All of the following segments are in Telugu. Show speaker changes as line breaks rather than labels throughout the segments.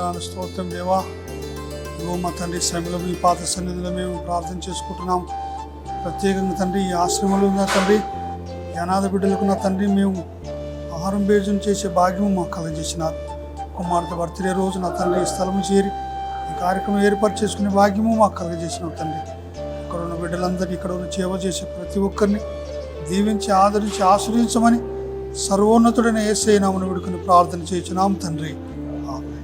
వందనాలు స్తోత్రం దేవా. ఇగో మా తండ్రి శ్రమలో మీ పాత సన్నిధిలో మేము ప్రార్థన చేసుకుంటున్నాం. ప్రత్యేకంగా తండ్రి ఈ ఆశ్రమంలో ఉన్న తండ్రి ఈ అనాథ బిడ్డలకు నా తండ్రి మేము ఆహారం భోజనం చేసే భాగ్యం మాకు కలగజేసినారు. కుమార్తె బర్త్డే రోజు నా తండ్రి ఈ స్థలం చేరి ఈ కార్యక్రమం ఏర్పాటు చేసుకునే భాగ్యము మాకు కలగజేసినావు తండ్రి. ఇక్కడ ఉన్న బిడ్డలందరినీ ఇక్కడ ఉన్న సేవ చేసే ప్రతి ఒక్కరిని దీవించి ఆదరించి ఆశ్రయించమని సర్వోన్నతుడైన యేసయ్య నామమున వేడుకొని ప్రార్థన చేయుచున్నాం తండ్రి. ఆమేన్.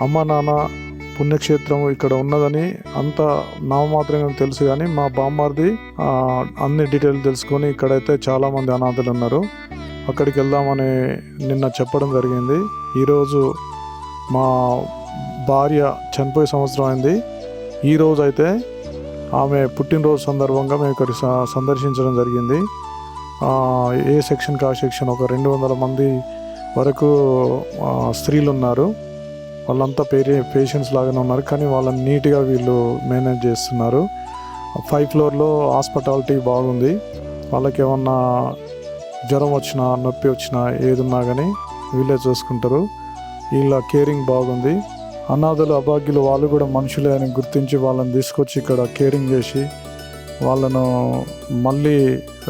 అమ్మ నాన్న పుణ్యక్షేత్రం ఇక్కడ ఉన్నదని అంత నామమాత్రంగా తెలుసు, కానీ మా బామ్మారిది అన్ని డీటెయిల్ తెలుసుకొని ఇక్కడైతే చాలామంది అనాథలు ఉన్నారు, అక్కడికి వెళ్దామని నిన్న చెప్పడం జరిగింది. ఈరోజు మా భార్య చనిపోయే సంవత్సరం అయింది. ఈరోజు అయితే ఆమె పుట్టినరోజు సందర్భంగా మేము ఇక్కడ సందర్శించడం జరిగింది. ఏ సెక్షన్కి ఆ సెక్షన్ ఒక 200 మంది వరకు స్త్రీలు ఉన్నారు. వాళ్ళంతా పేషెంట్స్ లాగానే ఉన్నారు, కానీ వాళ్ళని నీట్గా వీళ్ళు మేనేజ్ చేస్తున్నారు. 5th ఫ్లోర్లో హాస్పిటాలిటీ బాగుంది. వాళ్ళకి ఏమన్నా జ్వరం వచ్చినా నొప్పి వచ్చినా ఏదున్నా కానీ వీళ్ళే చూసుకుంటారు. వీళ్ళ కేరింగ్ బాగుంది. అనాథలు అభాగ్యులు వాళ్ళు కూడా మనుషులే అని గుర్తించి వాళ్ళని తీసుకొచ్చి ఇక్కడ కేరింగ్ చేసి వాళ్ళను మళ్ళీ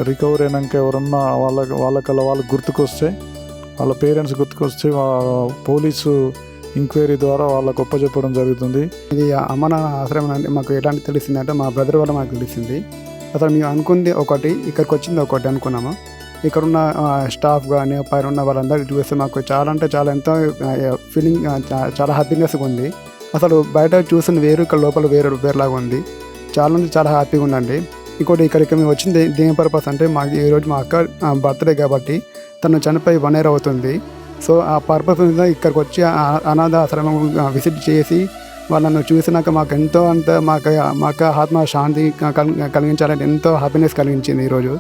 రికవర్ అయినాక ఎవరన్నా వాళ్ళకల్లా వాళ్ళు గుర్తుకొస్తే, వాళ్ళ పేరెంట్స్ గుర్తుకొస్తే పోలీసు ఎంక్వైరీ ద్వారా వాళ్ళకు చెప్పడం జరుగుతుంది.
ఇది అమ్మ నాన్న ఆశ్రమం అంటే మాకు ఎలాంటి తెలిసిందంటే మా బ్రదర్ వల్ల మాకు తెలిసింది. అసలు మేము అనుకుంది ఒకటి, ఇక్కడికి వచ్చింది ఒకటి అనుకున్నాము. ఇక్కడున్న స్టాఫ్ కానీ పైన ఉన్న వాళ్ళందరూ చూస్తే మాకు చాలా అంటే చాలా ఎంతో ఫీలింగ్ చాలా హ్యాపీనెస్గా ఉంది. అసలు బయట చూసిన వేరు, ఇక్కడ లోపల వేరులాగా ఉంది. చాలా హ్యాపీగా ఉందండి. ఇంకోటి ఇక్కడికి మేము వచ్చింది దేని పర్పస్ అంటే మాకు ఈరోజు మా అక్క బర్త్డే కాబట్టి తను చనిపోయి 1 year అవుతుంది. సో ఆ పర్పస్ మీద ఇక్కడికి వచ్చి అనాథ ఆశ్రమం విజిట్ చేసి వాళ్ళను చూసినాక మాకు ఎంతో అంత మాకు ఆత్మ శాంతి కలిగించాలంటే ఎంతో హ్యాపీనెస్ కలిగించింది. ఈరోజు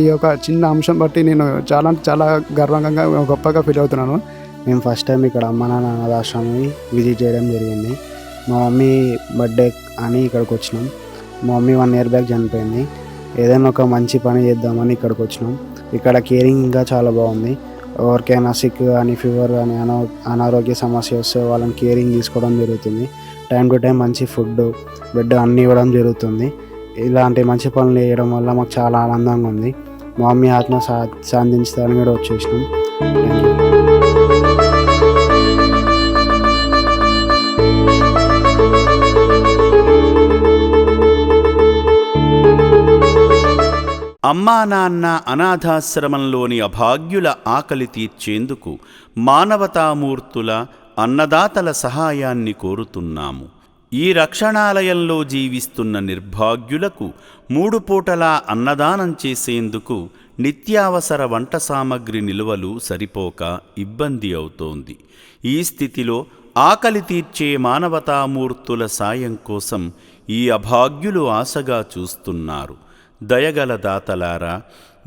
ఈ యొక్క చిన్న అంశం బట్టి నేను చాలా గర్వంగా గొప్పగా ఫీల్ అవుతున్నాను.
మేము ఫస్ట్ టైం ఇక్కడ అమ్మ నాన్న అనాథాశ్రమాన్ని విజిట్ చేయడం జరిగింది. మా మమ్మీ బర్త్డే అని ఇక్కడికి వచ్చినాం. మా మమ్మీ 1 year బ్యాక్ చనిపోయింది. ఏదైనా ఒక మంచి పని చేద్దామని ఇక్కడికి వచ్చినాం. ఇక్కడ కేరింగ్ ఇంకా చాలా బాగుంది. ఎవరికైనా సిక్ కానీ ఫీవర్ కానీ అనారోగ్య సమస్య వస్తే వాళ్ళని కేరింగ్ తీసుకోవడం జరుగుతుంది. టైం టు టైం మంచి ఫుడ్ బెడ్ అన్నీ ఇవ్వడం జరుగుతుంది. ఇలాంటి మంచి పనులు చేయడం వల్ల మాకు చాలా ఆనందంగా ఉంది. మా మమ్మీ ఆత్మ శాంతించడానికి కూడా వచ్చేసినాం. Thank you.
అమ్మా నాన్న అనాథాశ్రమంలోని అభాగ్యుల ఆకలి తీర్చేందుకు మానవతామూర్తుల అన్నదాతల సహాయాన్ని కోరుతున్నాము. ఈ రక్షణాలయంలో జీవిస్తున్న నిర్భాగ్యులకు 3 పూటలా అన్నదానం చేసేందుకు నిత్యావసర వంట సామగ్రి నిల్వలు సరిపోక ఇబ్బంది అవుతోంది. ఈ స్థితిలో ఆకలి తీర్చే మానవతామూర్తుల సాయం కోసం ఈ అభాగ్యులు ఆశగా చూస్తున్నారు. దయగల దాతలారా,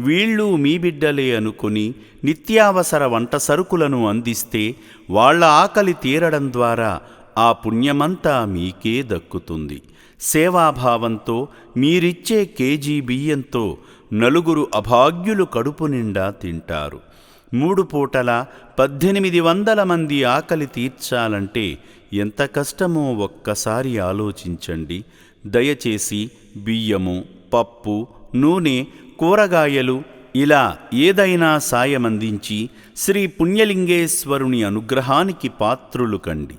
వీళ్ళు మీ బిడ్డలే అనుకుని నిత్యావసర వంట సరుకులను అందిస్తే వాళ్ళ ఆకలి తీరడం ద్వారా ఆ పుణ్యమంతా మీకే దక్కుతుంది. సేవాభావంతో మీరిచ్చే కేజీ బియ్యంతో నలుగురు అభాగ్యులు కడుపు నిండా తింటారు. 3 పూటలా 1800 మంది ఆకలి తీర్చాలంటే ఎంత కష్టమో ఒక్కసారి ఆలోచించండి. దయచేసి బియ్యము, పప్పు, నూనె, కూరగాయలు ఇలా ఏదైనా సాయమందించి శ్రీ పుణ్యలింగేశ్వరుని అనుగ్రహానికి పాత్రులు కండి.